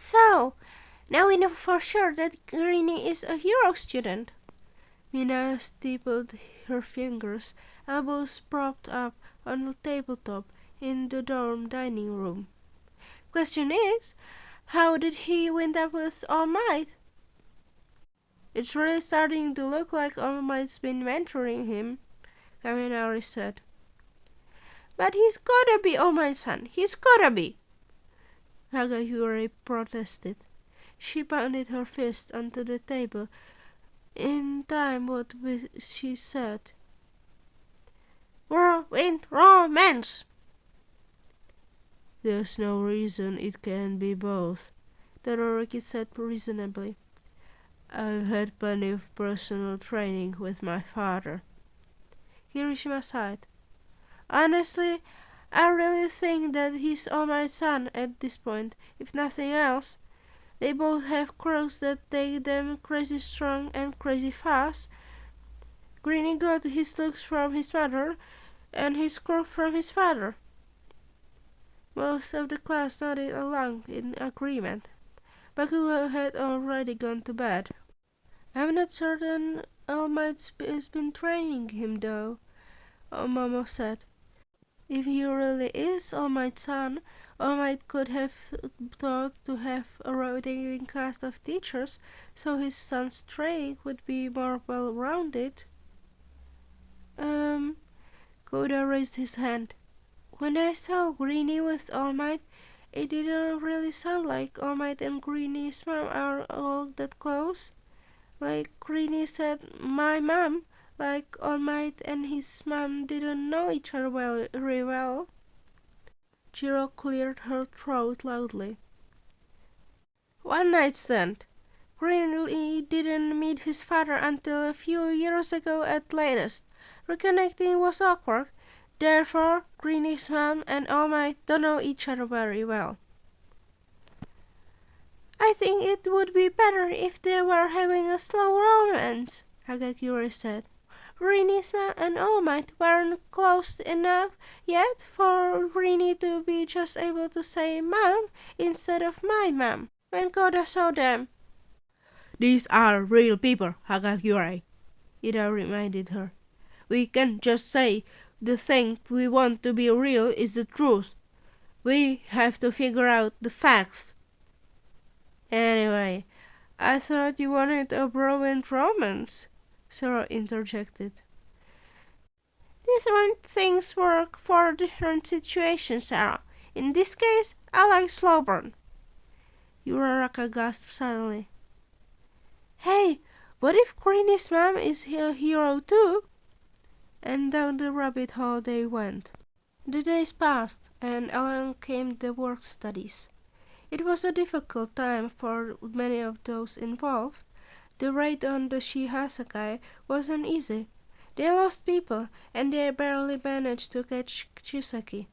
So, now we know for sure that Greenie is a hero student. Mina stippled her fingers, elbows propped up on the tabletop in the dorm dining room. Question is, how did he wind up with All Might? It's really starting to look like All Might's been mentoring him, Kaminari said. But he's gotta be All Might's son. He's gotta be, Hagayuri protested. She pounded her fist onto the table. In time, what she said? Whirlwind romance! There's no reason it can't be both, Todoroki said reasonably. I've had plenty of personal training with my father. Kirishima sighed. Honestly, I really think that he's All Might's son at this point, if nothing else. They both have crows that take them crazy strong and crazy fast. Greenie got his looks from his mother, and his crow from his father. Most of the class nodded along in agreement. Bakugou had already gone to bed. I'm not certain All Might has been training him though, Momo said. If he really is All Might's son, All Might could have thought to have a rotating cast of teachers, so his son's training would be more well-rounded. Koda raised his hand. When I saw Greenie with All Might, it didn't really sound like All Might and Greenie's mom are all that close. Like Greenie said, my mom, like All Might and his mom didn't know each other very well. Jiro cleared her throat loudly. One night stand. Greenie didn't meet his father until a few years ago at latest. Reconnecting was awkward. Therefore, Greenie's mom and All Might don't know each other very well. I think it would be better if they were having a slow romance, Hagakure said. Greenie's mom and All Might weren't close enough yet for Greenie to be just able to say mom instead of my mom when Koda saw them. These are real people, Hagakure, Ida reminded her. We can't just say the thing we want to be real is the truth. We have to figure out the facts. Anyway, I thought you wanted a whirlwind romance, Sarah interjected. Different things work for different situations, Sarah. In this case, I like slow burn. Uraraka gasped suddenly. Hey, what if Greenie's mom is a hero too? And down the rabbit hole they went. The days passed, and along came the work studies. It was a difficult time for many of those involved. The raid on the Shihasakai wasn't easy. They lost people, and they barely managed to catch Chisaki.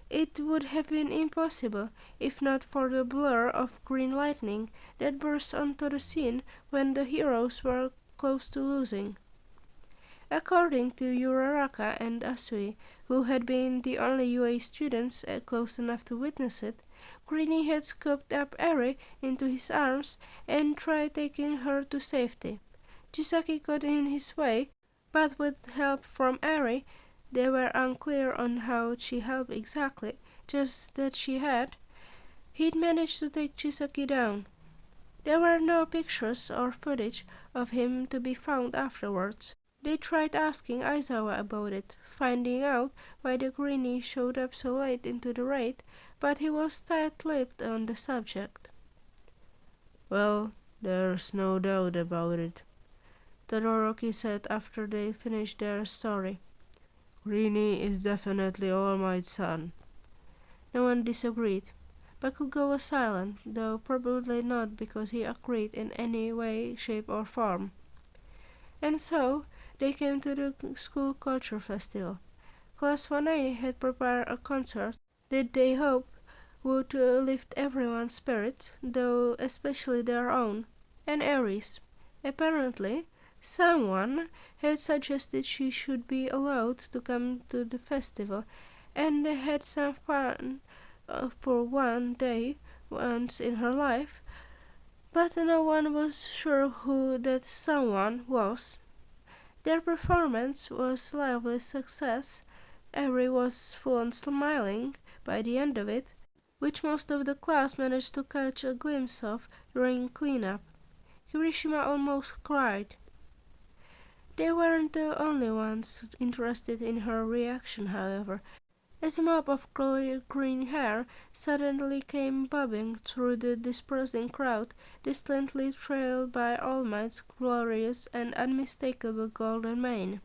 It would have been impossible if not for the blur of green lightning that burst onto the scene when the heroes were close to losing. According to Uraraka and Asui, who had been the only UA students close enough to witness it, Greenie had scooped up Eri into his arms and tried taking her to safety. Chisaki got in his way, but with help from Eri, they were unclear on how she helped exactly, just that she had. He'd managed to take Chisaki down. There were no pictures or footage of him to be found afterwards. They tried asking Aizawa about it, finding out why the Greenie showed up so late into the raid, but he was tight-lipped on the subject. Well, there's no doubt about it, Todoroki said after they finished their story. Greenie is definitely All Might's son. No one disagreed. Bakugou was silent, though probably not because he agreed in any way, shape or form. And so, they came to the school culture festival. Class 1A had prepared a concert that they hoped would lift everyone's spirits, though especially their own, and Aries. Apparently, someone had suggested she should be allowed to come to the festival, and they had some fun for one day once in her life, but no one was sure who that someone was. Their performance was a lively success. Every was full on smiling by the end of it, which most of the class managed to catch a glimpse of during cleanup. Kirishima almost cried. They weren't the only ones interested in her reaction, however, as a mop of curly green hair suddenly came bobbing through the dispersing crowd, distantly trailed by All Might's glorious and unmistakable golden mane.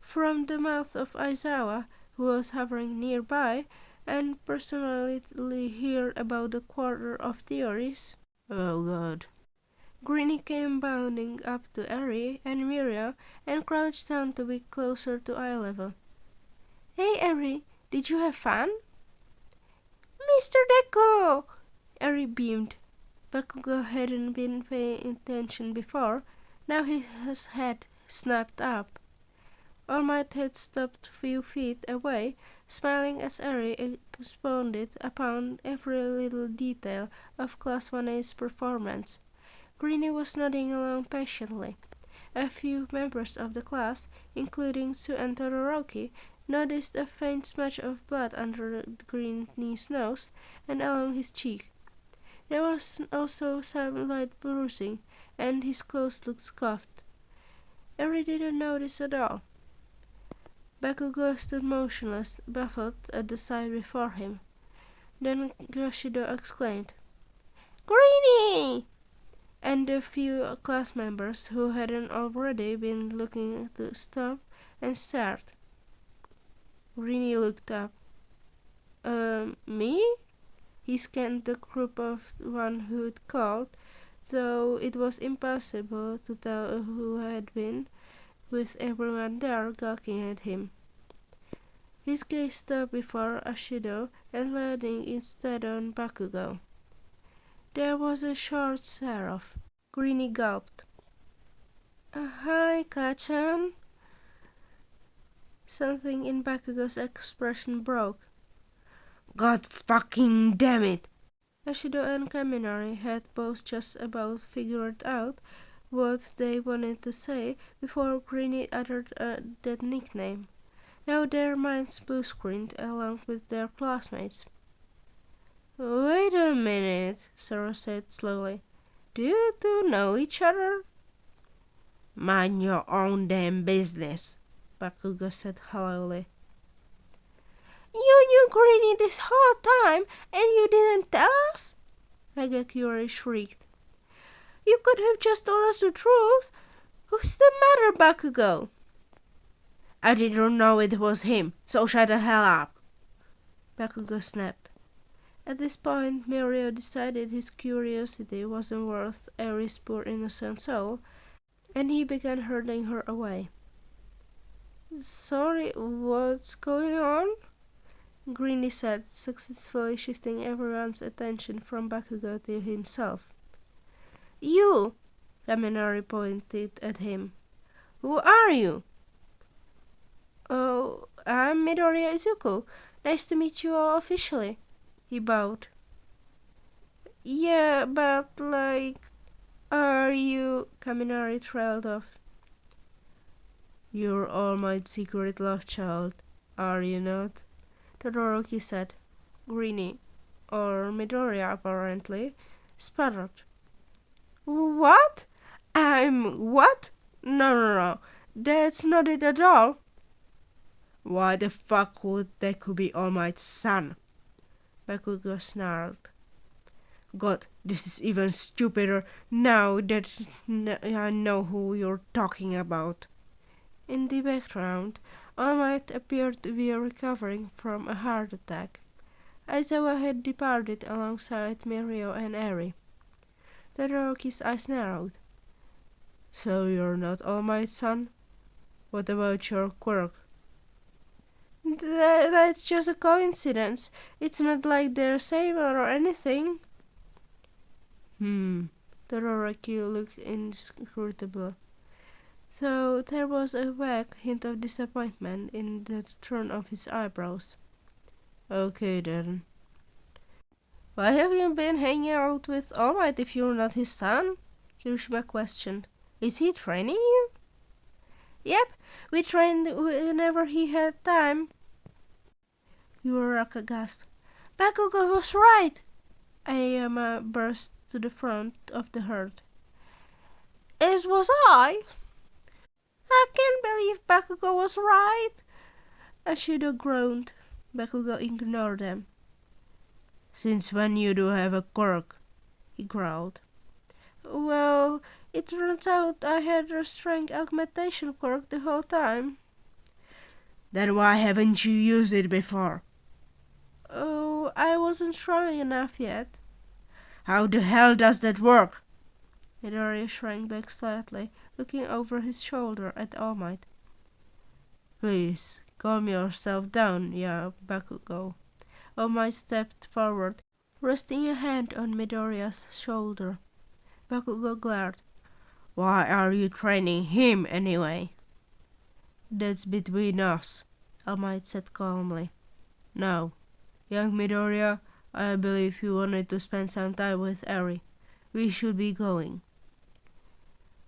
From the mouth of Aizawa, who was hovering nearby, and personally heard about a quarter of theories. Oh God. Greenie came bounding up to Eri and Miria and crouched down to be closer to eye level. Hey Eri, did you have fun? Mr. Deku! Eri beamed. Bakugou hadn't been paying attention before. Now his head snapped up. All Might had stopped a few feet away, smiling as Eri expounded upon every little detail of Class 1A's performance. Greenie was nodding along patiently. A few members of the class, including Sue and Todoroki, noticed a faint smudge of blood under Greenie's nose and along his cheek. There was also some light bruising, and his clothes looked scuffed. Eri didn't notice at all. Bakugou stood motionless, baffled at the sight before him. Then Yoshido exclaimed, Greenie! And the few class members who hadn't already been looking to stop and stared. Greenie looked up. Me? He scanned the group of one who'd called, though it was impossible to tell who had been, with everyone there gawking at him. His gaze stopped before Ashido and landing instead on Bakugou. There was a short seraph. Greenie gulped. Hi, Kachan. Something in Bakugou's expression broke. God fucking damn it! Ashido and Kaminari had both just about figured out what they wanted to say before Greenie uttered that nickname. Now their minds blue-screened along with their classmates. Wait a minute, Sarah said slowly. Do you two know each other? Mind your own damn business, Bakugou said hollowly. You knew Greenie this whole time and you didn't tell us? Nagakure shrieked. You could have just told us the truth. What's the matter, Bakugou? I didn't know it was him, so shut the hell up, Bakugou snapped. At this point, Mirio decided his curiosity wasn't worth Eri's poor innocent soul, and he began herding her away. Sorry, what's going on? Greenie said, successfully shifting everyone's attention from Bakugou to himself. You! Kaminari pointed at him. Who are you? Oh, I'm Midoriya Izuku. Nice to meet you all officially. He bowed. Yeah, but are you... Kaminari trailed off. You're All Might's secret love child, are you not? Todoroki said. Greenie, or Midoriya apparently, sputtered. What? I'm what? No, that's not it at all. Why the fuck would Deku be All Might's son? Bakugou snarled. God, this is even stupider now that I know who you're talking about. In the background, All Might appeared to be recovering from a heart attack. Aizawa had departed alongside Mirio and Eri. Todoroki's eyes narrowed. So you're not All Might's son? What about your quirk? That's just a coincidence. It's not like they're saber or anything. Todoroki looked inscrutable, though there was a vague hint of disappointment in the turn of his eyebrows. Okay then. Why have you been hanging out with All Might if you're not his son? Kirishima questioned. Is he training you? Yep, we trained whenever he had time. Uraraka gasped. Bakugou was right! Aoyama burst to the front of the herd. As was I! I can't believe Bakugou was right! Ashido groaned. Bakugou ignored them. Since when you do have a quirk? He growled. Well, it turns out I had a strength augmentation quirk the whole time. Then why haven't you used it before? Oh, I wasn't strong enough yet. How the hell does that work? Midoriya shrank back slightly, looking over his shoulder at All Might. Please, calm yourself down, Bakugou. All Might stepped forward, resting a hand on Midoriya's shoulder. Bakugou glared. Why are you training him anyway? That's between us, All Might said calmly. Now, young Midoriya, I believe you wanted to spend some time with Eri. We should be going.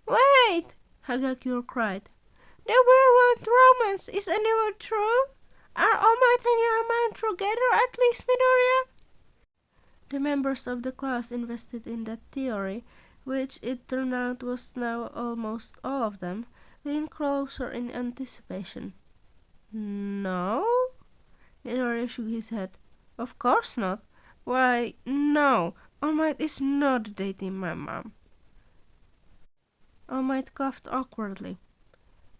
Wait! Hagakure cried. The weird romance is anywhere true? Are All Might and young man together at least, Midoriya? The members of the class invested in that theory, which it turned out was now almost all of them, leaned closer in anticipation. No? Midoriya shook his head. Of course not. Why, no, All Might is not dating my mom. All Might coughed awkwardly.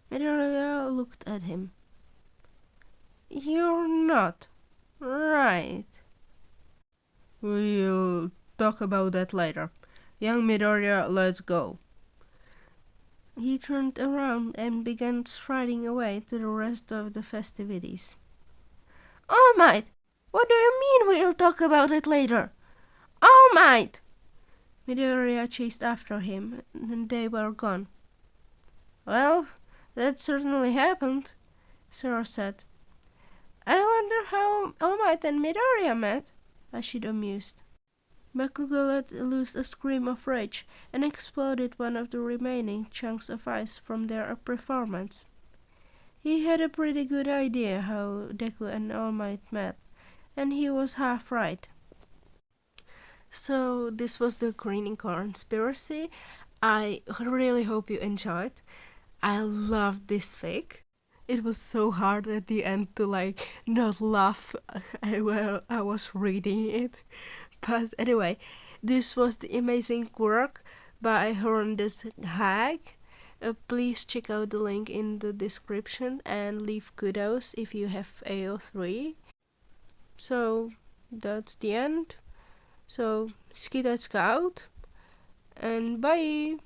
Midoriya looked at him. You're not, right? We'll talk about that later. Young Midoriya, let's go. He turned around and began striding away to the rest of the festivities. All Might! What do you mean we'll talk about it later? All Might! Midoriya chased after him, and they were gone. Well, that certainly happened, Sora said. I wonder how All Might and Midoriya met, Ashido mused. Bakugou let loose a scream of rage and exploded one of the remaining chunks of ice from their performance. He had a pretty good idea how Deku and All Might met, and he was half right. So this was the Greenie conspiracy. I really hope you enjoyed. I loved this fic. It was so hard at the end to not laugh while I was reading it. But anyway, this was the amazing work by HorrendousHag. Please check out the link in the description and leave kudos if you have AO3. So that's the end. So skidetska out and bye!